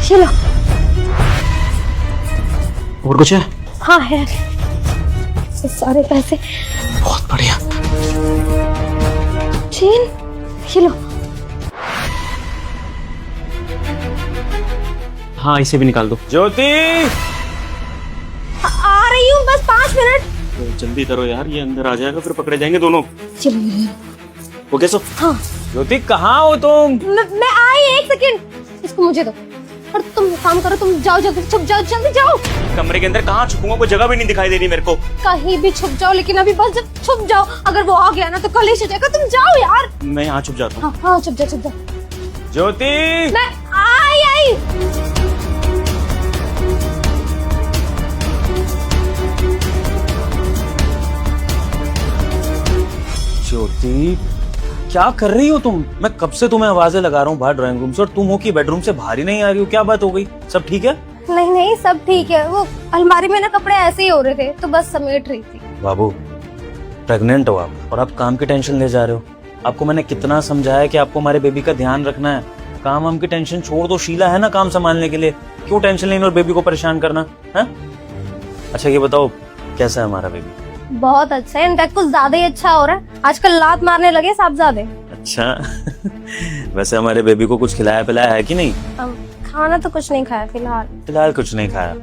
ये लो। और कुछ है? हाँ है, ये सारे पैसे। बहुत बढ़िया। चेन, ये लो। हाँ इसे भी निकाल दो। ज्योति आ रही हूँ, बस 5 मिनट। तो जल्दी करो यार, ये अंदर आ जाएगा फिर पकड़े जाएंगे दोनों। चलिए। वो कैसे? हाँ ज्योति कहाँ हो तुम? मैं आई, 1 सेकंड, इसको मुझे दो। और तुम काम करो, तुम जाओ जल्दी, छुप जाओ, जल्दी जाओ। कमरे के अंदर कहाँ छुपूंगा, कोई जगह भी नहीं दिखाई दे रही मेरे को। कहीं भी छुप जाओ, लेकिन अभी बस जब छुप जाओ, अगर वो आ गया ना तो कलेश हो जाएगा। तुम जाओ यार। मैं यहाँ छुप जाता हूँ। हाँ हाँ, छुप जाओ, छुप जाओ। ज्योति मैं आई। ज्योति क्या कर रही हो तुम? मैं कब से तुम्हें आवाजें लगा रहा हूँ बाहर ड्राइंग रूम से, और तुम हो कि बेडरूम से बाहर ही नहीं आ रही हो। क्या बात हो गई? सब ठीक है? नहीं नहीं, सब ठीक है। वो अलमारी में ना कपड़े ऐसे ही हो रहे थे, तो बस समेट रही थी। बाबू प्रेग्नेंट हो आप, और आप काम की टेंशन ले जा रहे हो। आपको मैंने कितना समझाया कि आपको हमारे बेबी का ध्यान रखना है। काम वाम की टेंशन छोड़ दो, शीला है ना काम संभालने के लिए। क्यों टेंशन लेना और बेबी को परेशान करना है? अच्छा ये बताओ कैसा है हमारा बेबी? बहुत अच्छा है, इनफैक्ट कुछ ज्यादा ही अच्छा हो रहा है। आजकल लात मारने लगे साहबजादे। अच्छा वैसे हमारे बेबी को कुछ खिलाया पिलाया है कि नहीं? खाना तो कुछ नहीं खाया फिलहाल। फिलहाल कुछ नहीं खाया।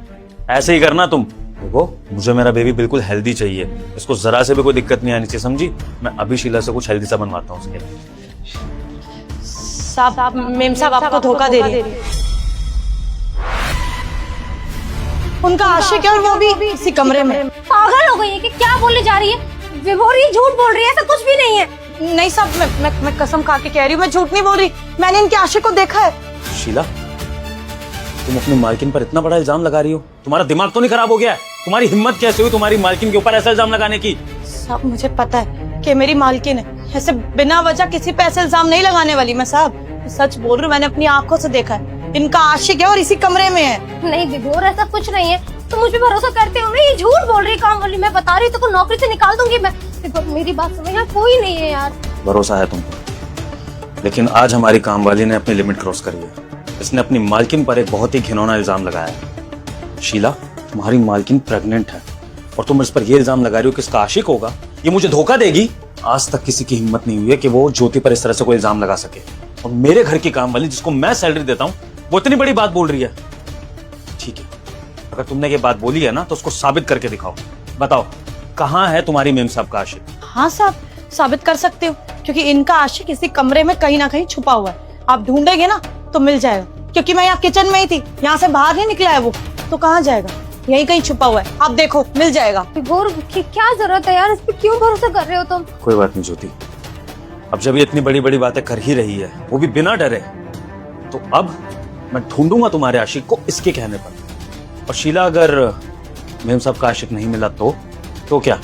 ऐसे ही करना तुम। देखो मुझे मेरा बेबी बिल्कुल हेल्दी चाहिए, इसको जरा से भी कोई दिक्कत नहीं आनी चाहिए, समझी? मैं अभी शीला से कुछ हेल्दी सा बनवाता हूँ उसके लिए। साहब, मेम साहब आपको धोखा दे रही है। उनका आशिक है और वो भी इसी कमरे में। पागल हो गई है कि क्या बोलने जा रही है? विभोर ये झूठ बोल रही है, ऐसा कुछ भी नहीं है। नहीं साहब, मैं कसम खा के कह रही हूँ, मैं झूठ नहीं बोल रही। मैंने इनके आशिक को देखा है। शीला तुम अपनी मालकिन पर इतना बड़ा इल्जाम लगा रही हो? तुम्हारा दिमाग तो नहीं खराब हो गया है? तुम्हारी हिम्मत कैसे हुई तुम्हारी मालकिन के ऊपर ऐसा इल्जाम लगाने की? साहब मुझे पता है कि मेरी मालकिन है, ऐसे बिना वजह किसी पे ऐसे इल्जाम नहीं लगाने वाली मैं। साहब सच बोल रही हूँ, मैंने अपनी आंखों से देखा है। इनका आशिक है और इसी कमरे में है। नहीं विभोर, ऐसा कुछ नहीं है। तुम मुझ पे भरोसा करते हो ना? ये झूठ बोल रही है काम वाली। मैं बता रही हूँ, तो नौकरी से निकाल दूंगी मैं। विभोर मेरी बात सुनो, यहाँ कोई नहीं है यार। भरोसा है तुमको, लेकिन आज हमारी काम वाली ने अपनी लिमिट क्रॉस करी है। इसने अपनी मालकिन पर एक बहुत ही घिनौना इल्जाम लगाया है। शीला तुम्हारी मालकिन प्रेग्नेंट है और तुम इस पर यह इल्जाम लगा रही हो कि इसका आशिक होगा, ये मुझे धोखा देगी। आज तक किसी की हिम्मत नहीं हुई है कि वो ज्योति पर इस तरह से कोई इल्जाम लगा सके, और मेरे घर की काम वाली जिसको मैं सैलरी देता हूँ वो इतनी बड़ी बात बोल रही है। ठीक है, अगर तुमने ये बात बोली है ना तो उसको साबित करके दिखाओ। बताओ कहाँ है तुम्हारी मेम साहब का आशिक? हाँ साहब, साबित कर सकते हो, क्योंकि इनका आशिक इसी कमरे में कहीं ना कहीं छुपा हुआ है। आप ढूंढेंगे ना तो मिल जाएगा, क्योंकि मैं यहाँ किचन में ही थी, यहाँ से बाहर नहीं निकला है वो, तो कहाँ जाएगा? यही कहीं छुपा हुआ है। आप देखो मिल जाएगा। विभोर क्या जरूरत है यार, इस पे क्यों भरोसा कर रहे हो तुम? कोई बात नहीं ज्योति, अब जब ये इतनी बड़ी बड़ी बातें कर ही रही है, वो भी बिना डरे, तो अब मैं ढूंढूंगा तुम्हारे आशिक को इसके कहने पर। और शीला अगर मेम साहब का आशिक नहीं मिला तो क्या?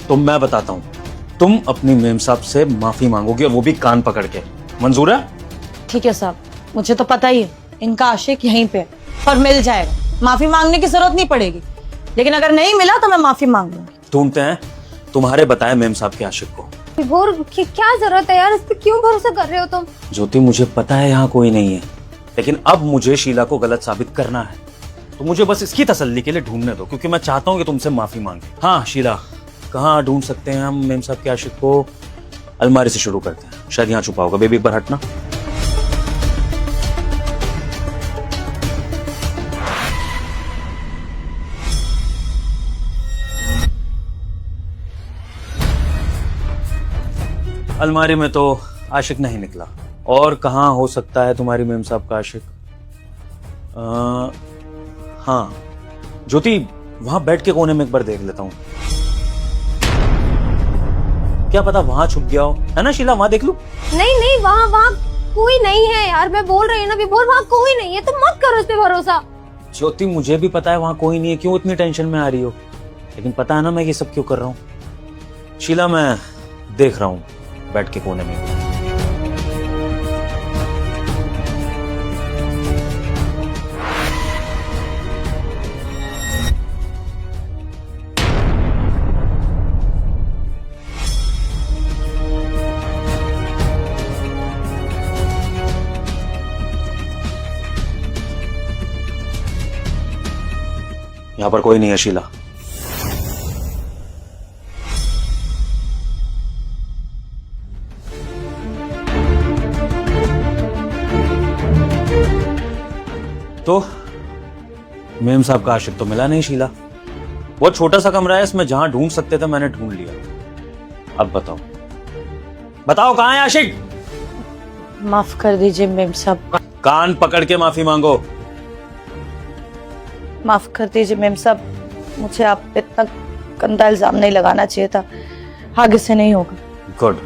तो मैं बताता हूँ, तुम अपनी मेम साहब से माफी मांगोगी, और वो भी कान पकड़ के। मंजूर है? ठीक है साहब, मुझे तो पता ही है इनका आशिक यहीं पे है, और मिल जाएगा। माफी मांगने की जरूरत नहीं पड़ेगी, लेकिन अगर नहीं मिला तो मैं माफी मांग लूंगी। ढूंढते हैं तुम्हारे बताए मेम साहब के आशिक को। विभोर क्या जरूरत है यार, इस पे क्यों भरोसा कर रहे हो तुम? ज्योति मुझे पता है यहाँ कोई नहीं है, लेकिन अब मुझे शीला को गलत साबित करना है, तो मुझे बस इसकी तसल्ली के लिए ढूंढने दो, क्योंकि मैं चाहता हूँ कि तुमसे माफी मांगे। हाँ शीला, कहाँ ढूंढ सकते हैं हम मेम साहब के आशिक को? अलमारी से शुरू करते हैं, शायद यहाँ छुपा होगा। बेबी एक बार हटना। अलमारी में तो आशिक नहीं निकला, और कहाँ हो सकता है तुम्हारी मेम साहब का आशिक? हाँ ज्योति, वहां बेड के कोने में एक बार देख लेता हूँ, क्या पता वहां छुप गया हो, है ना शीला? वहां देख लूं? नहीं नहीं, वहाँ कोई नहीं है यार। मैं बोल रही हूँ ना विभोर, वहाँ कोई नहीं है। तुम मत करो इस पे भरोसा। ज्योति मुझे भी पता है वहां कोई नहीं है, क्यों इतनी टेंशन में आ रही हो? लेकिन पता है ना मैं ये सब क्यों कर रहा हूँ? शीला मैं देख रहा हूँ बेड के कोने में। यहाँ पर कोई नहीं है शीला। तो मेम साहब का आशिक तो मिला नहीं शीला। वो छोटा सा कमरा है, इसमें जहां ढूंढ सकते थे मैंने ढूंढ लिया। अब बताओ बताओ कहां है आशिक? माफ कर दीजिए मेम साहब, कान पकड़ के माफी मांगो। माफ कर दीजिए मेम साहब, मुझे आप पे इतना गंदा इल्जाम नहीं लगाना चाहिए था, आगे से नहीं होगा। गुड,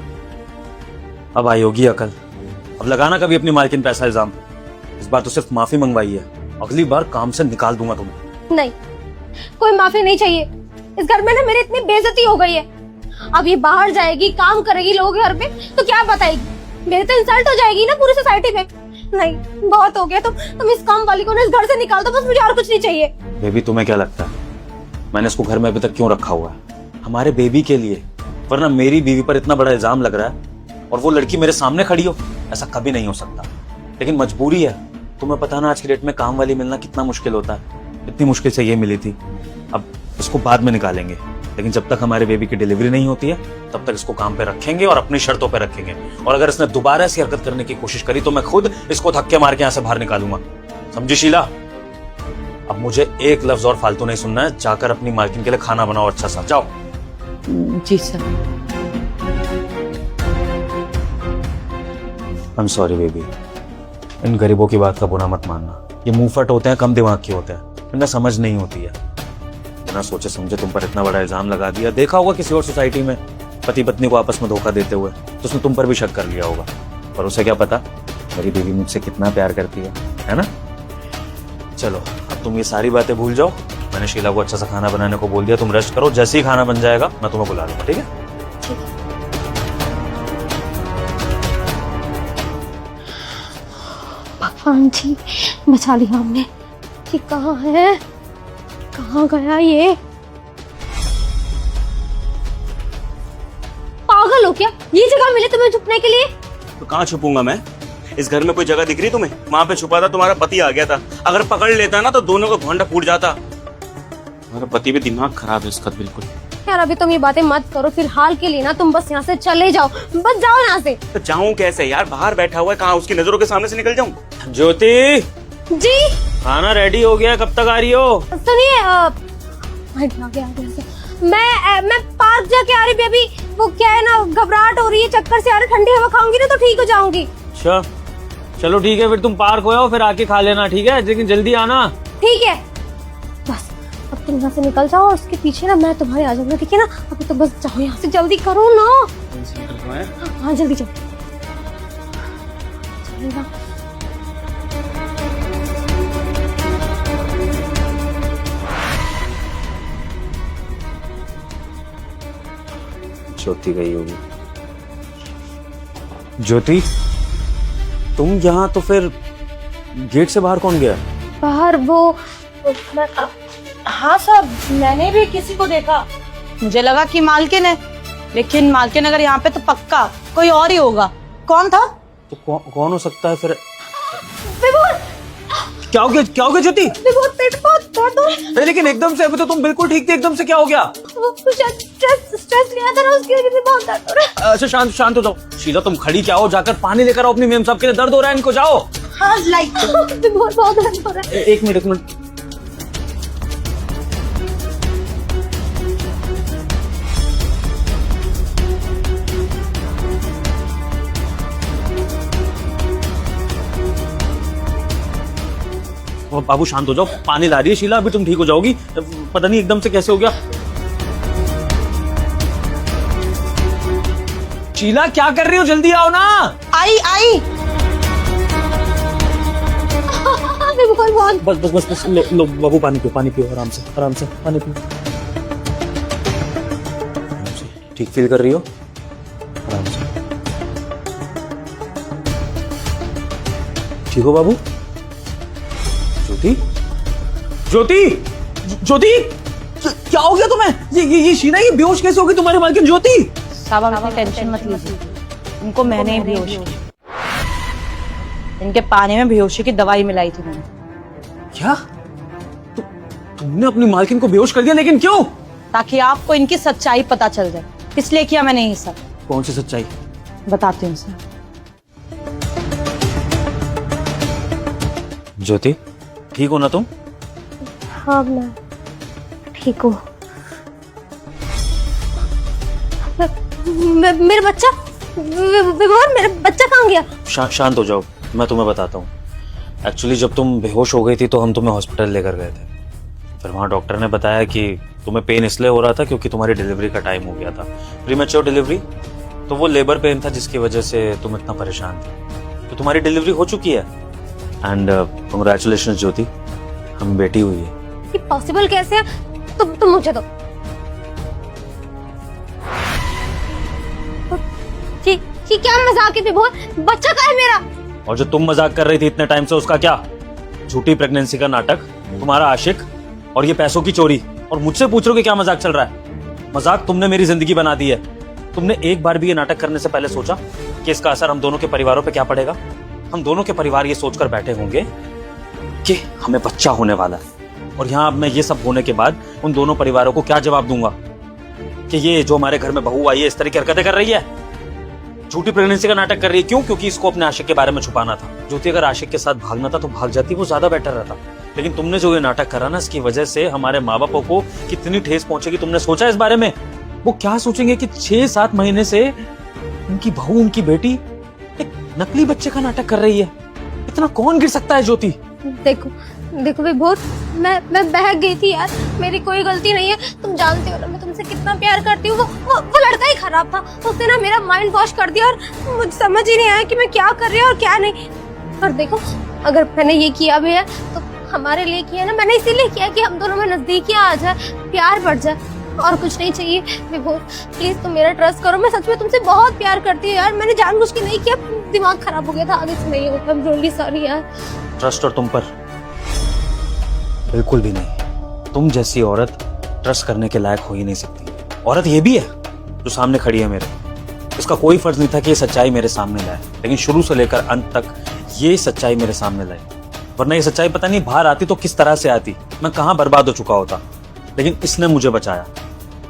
अब आई होगी अकल। अब लगाना कभी अपनी मालकिन पे ऐसा इल्जाम। इस बार तो सिर्फ माफी मंगवाई है, अगली बार काम से निकाल दूंगा तुम्हें। नहीं, कोई माफी नहीं चाहिए। इस घर में ना मेरी इतनी बेइज्जती हो गई है। अब ये बाहर जाएगी, काम करेगी लोगों के घर पे, तो क्या बताएगी? मेरी तो इंसल्ट हो जाएगी ना पूरी सोसाइटी में। नहीं, बहुत हो गया। तुम इस काम वाली को ना इस घर से निकाल दो, बस मुझे और कुछ नहीं चाहिए। बेबी तुम्हें क्या लगता है मैंने इसको घर में अभी तक क्यों रखा हुआ है? हमारे बेबी के लिए, वरना मेरी बीवी पर इतना बड़ा इल्जाम लग रहा है और वो लड़की मेरे सामने खड़ी हो, ऐसा कभी नहीं हो सकता। लेकिन मजबूरी है, तुम्हें पता ना आज की डेट में काम वाली मिलना कितना मुश्किल होता है। इतनी मुश्किल से ये मिली थी। अब इसको बाद में निकालेंगे, लेकिन जब तक हमारे बेबी की डिलीवरी नहीं होती है तब तक इसको काम पे रखेंगे और अपनी शर्तों पे रखेंगे। और अगर इसने दोबारा ऐसी हरकत करने की कोशिश करी तो मैं खुद इसको धक्के मार के यहाँ से बाहर निकालूंगा। समझी शीला? अब मुझे एक लफ्ज और फालतू नहीं सुनना है। जाकर अपनी मालकिन के लिए खाना बनाओ अच्छा सा, जाओ। जी sir. I am sorry baby, इन गरीबों की बात का बुरा मत मानना। ये मुंहफट होते हैं, कम दिमाग के होते हैं, इन्हें समझ नहीं होती है। बिना सोचे समझे तुम पर इतना बड़ा इल्जाम लगा दिया। देखा होगा किसी और सोसाइटी में पति पत्नी को आपस में धोखा देते हुए, तो उसने तुम पर भी शक कर लिया होगा। पर उसे क्या पता मेरी बीवी मुझसे कितना प्यार करती है ना? चलो अब तुम ये सारी बातें भूल जाओ। मैंने शीला को अच्छा सा खाना बनाने को बोल दिया, तुम रेस्ट करो। जैसे ही खाना बन जाएगा मैं तुम्हें बुला लूंगा, ठीक है? भगवान जी बचा लिया हमने। ये कहाँ है? कहाँ गया ये? पागल हो क्या? ये जगह मिली तुम्हें छुपने के लिए? तो कहाँ छुपूंगा मैं? इस घर में कोई जगह दिख रही तुम्हें? वहां पे छुपा था, तुम्हारा पति आ गया था। अगर पकड़ लेता ना तो दोनों का घोंडा फूट जाता। तुम्हारा पति भी दिमाग खराब है इसका बिल्कुल। यार अभी तुम ये बातें मत करो, फिलहाल के लिए ना तुम बस यहाँ से चले जाओ, बस जाओ यहाँ से। तो जाऊं कैसे यार? बाहर बैठा हुआ है, कहाँ उसकी नजरों के सामने से निकल जाऊं? ज्योति, जी खाना रेडी हो गया, कब तक आ रही हो? सुनिए, मैं पार्क जाके आ रही थी अभी। वो क्या है ना, घबराहट हो रही है, चक्कर से आ रही, ठंडी हवा खाऊंगी ना तो ठीक हो जाऊंगी। अच्छा चलो ठीक है, फिर तुम पार्क हो जाओ, फिर आके खा लेना, ठीक है? लेकिन जल्दी आना। ठीक है, बस अब तुम यहाँ से निकल जाओ, उसके पीछे ना मैं तुम्हारे आ जाऊंगा, ठीक है ना? अभी तो बस जाओ यहाँ से, जल्दी करो ना। हाँ जल्दी जाओ। चलेगा। ज्योति गई होगी। ज्योति तुम यहाँ, तो फिर गेट से बाहर कौन गया? बाहर वो हाँ साहब, मैंने भी किसी को देखा। मुझे लगा कि मालकिन है, लेकिन मालकिन अगर यहाँ पे तो पक्का कोई और ही होगा। कौन था? तो कौन हो सकता है फिर? विभोर, क्या हो गया ज्योति? विभोर पेट बहुत दर्द हो रहा है। अरे लेकिन एकदम से, अभी तो तुम बिल्कुल ठीक थी, एकदम से क्या हो गया? वो स्ट्रेस लिया था ना, उसकी वजह से बहुत दर्द हो रहा है। अच्छा शांत हो जाओ। शीला तुम खड़ी क्या हो? जाकर पानी लेकर आओ अपनी मेम साहब के लिए, दर्द हो रहा है इनको, जाओ। हाँ लाइक विभोर बहुत दर्द हो रहा है। एक मिनट। बाबू शांत हो जाओ, पानी ला रही है शीला, अभी तुम ठीक हो जाओगी। पता नहीं एकदम से कैसे हो गया। शीला क्या कर रही हो? जल्दी आओ ना। आई विभोर बहुत। बस लो बाबू, पानी पियो आराम से पानी पियो। ठीक फील कर रही हो? आराम से। ठीक हो बाबू? ज्योति क्या हो गया तुम्हें? ये शीला, ये बेहोश कैसे हो गई तुम्हारी मालकिन ज्योति? साहब आप टेंशन मत लीजिए, इनको मैंने ही बेहोशी की। इनके पानी में बेहोशी की दवाई मिलाई थी मैंने। क्या? तुमने अपनी मालकिन को बेहोश कर दिया, लेकिन क्यों? ताकि आपको इनकी सच्चाई पता चल जाए, इसलिए किया मैंने ये सब। कौन सी सच्चाई? बताती हूँ सर। ज्योति, ठीक हो ना तुम? हाँ मैं ठीक हूँ। मेरा बच्चा विभोर, मेरा बच्चा कहाँ गया? शांत हो जाओ, मैं तुम्हें बताता हूँ। एक्चुअली जब तुम बेहोश हो गई थी तो हम तुम्हें हॉस्पिटल लेकर गए थे। फिर वहाँ डॉक्टर ने बताया कि तुम्हें पेन इसलिए हो रहा था क्योंकि तुम्हारी डिलीवरी का टाइम हो गया था, प्रीमैच्योर डिलीवरी। तो वो लेबर पेन था जिसकी वजह से तुम इतना परेशान थे। तो तुम्हारी डिलीवरी हो चुकी है एंड कंग्रेचुलेशन ज्योति, हमें बेटी हुई है। ये पॉसिबल कैसे है? तुम मुझे दो। ये क्या मजाक है विभोर? बच्चा कहाँ है मेरा? और जो तुम मजाक कर रही थी इतने टाइम से, उसका क्या? झूठी प्रेगनेंसी का नाटक, तुम्हारा आशिक और ये पैसों की चोरी, और मुझसे पूछ रहे हो कि क्या मजाक चल रहा है? मजाक तुमने मेरी जिंदगी बना दी है। तुमने एक बार भी ये नाटक करने से पहले सोचा कि इसका असर हम दोनों के परिवारों पे क्या पड़ेगा? हम दोनों के परिवार ये सोचकर बैठे होंगे कि हमें बच्चा होने वाला है, और यहाँ अब मैं ये सब होने के बाद उन दोनों परिवारों को क्या जवाब दूंगा कि ये जो हमारे घर में बहू आई है इस तरह की हरकतें कर रही है, झूठी प्रेगनेंसी का नाटक कर रही है। क्यों? क्योंकि इसको अपने आशिक के बारे में छुपाना था। ज्योति, अगर आशिक के साथ भागना था तो भाग जाती, वो ज्यादा बेटर रहता। लेकिन तुमने जो ये नाटक करा ना, इसकी वजह से हमारे माँ बापों को कितनी ठेस पहुंचेगी, तुमने सोचा इस बारे में? वो क्या सोचेंगे कि 6-7 महीने से उनकी बहू, उनकी बेटी एक नकली बच्चे का नाटक कर रही है। इतना कौन गिर सकता है ज्योति? देखो विभोर, मैं बहक गई थी यार, मेरी कोई गलती नहीं है। तुम जानते हो ना मैं तुमसे कितना प्यार करती हूँ। वो लड़का ही खराब था, उसने ना मेरा माइंड वॉश कर दिया और मुझे समझ ही नहीं आया कि मैं क्या कर रही हूँ और क्या नहीं। और देखो, अगर मैंने ये किया भी है तो हमारे लिए किया ना, मैंने इसीलिए किया कि हम दोनों में नजदीकियां आ जाए, प्यार बढ़ जाए, और कुछ नहीं चाहिए। विभोर प्लीज तुम मेरा ट्रस्ट करो, मैं सच में तुमसे बहुत प्यार करती हूँ यार। मैंने जानबूझ के नहीं किया, दिमाग खराब हो गया था, आगे से नहीं होता। I'm really sorry यार। ट्रस्ट और तुम पर बिल्कुल भी नहीं। तुम जैसी औरत ट्रस्ट करने के लायक हो ही नहीं सकती। औरत ये भी है जो सामने खड़ी है मेरे। इसका कोई फर्ज नहीं था कि ये सच्चाई मेरे सामने लाए, लेकिन शुरू से लेकर अंत तक ये सच्चाई मेरे सामने लाई। वरना ये सच्चाई पता नहीं बाहर आती तो किस तरह से आती, मैं कहां बर्बाद हो चुका होता। लेकिन इसने मुझे बचाया,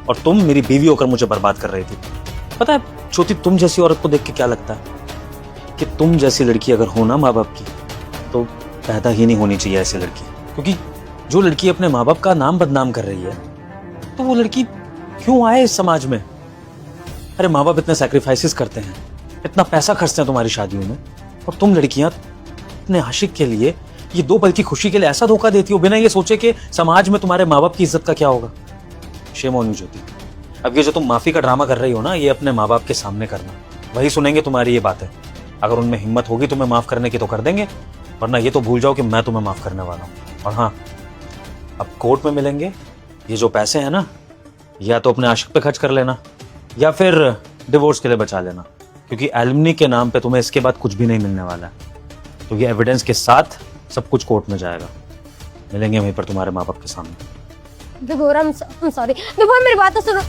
और तुम मेरी बीवी होकर मुझे बर्बाद कर रही थी। पता है ज्योति, तुम जैसी औरत को देख के क्या लगता है कि तुम जैसी लड़की अगर हो ना माँ बाप की, तो पैदा ही नहीं होनी चाहिए ऐसी लड़की। क्योंकि जो लड़की अपने माँ बाप का नाम बदनाम कर रही है, तो वो लड़की क्यों आए इस समाज में? अरे माँ बाप इतने सैक्रिफाइसेस करते हैं, इतना पैसा खर्चते हैं तुम्हारी शादियों में, और तुम लड़कियां अपने आशिक के लिए, ये 2 पल की खुशी के लिए ऐसा धोखा देती हो बिना ये सोचे कि समाज में तुम्हारे माँ बाप की इज्जत का क्या होगा। शेम ऑन यू ज्योति। अब ये जो तुम माफी का ड्रामा कर रही हो ना, ये अपने माँ बाप के सामने करना, वही सुनेंगे तुम्हारी ये बातें। अगर उनमें हिम्मत होगी तुम्हें माफ करने की तो कर देंगे, वरना ये तो भूल जाओ कि मैं तुम्हें माफ करने वाला हूँ। और हाँ, अब कोर्ट में मिलेंगे, ये जो पैसे हैं ना, या तो अपने आशिक पे खर्च कर लेना या फिर डिवोर्स के लिए बचा लेना, क्योंकि एलिमनी के नाम पे तुम्हें इसके बाद कुछ भी नहीं मिलने वाला है। तो ये एविडेंस के साथ सब कुछ कोर्ट में जाएगा। मिलेंगे वहीं पर तुम्हारे माँ बाप के सामने। विभोर I'm sorry। विभोर मेरी बात तो सुनो।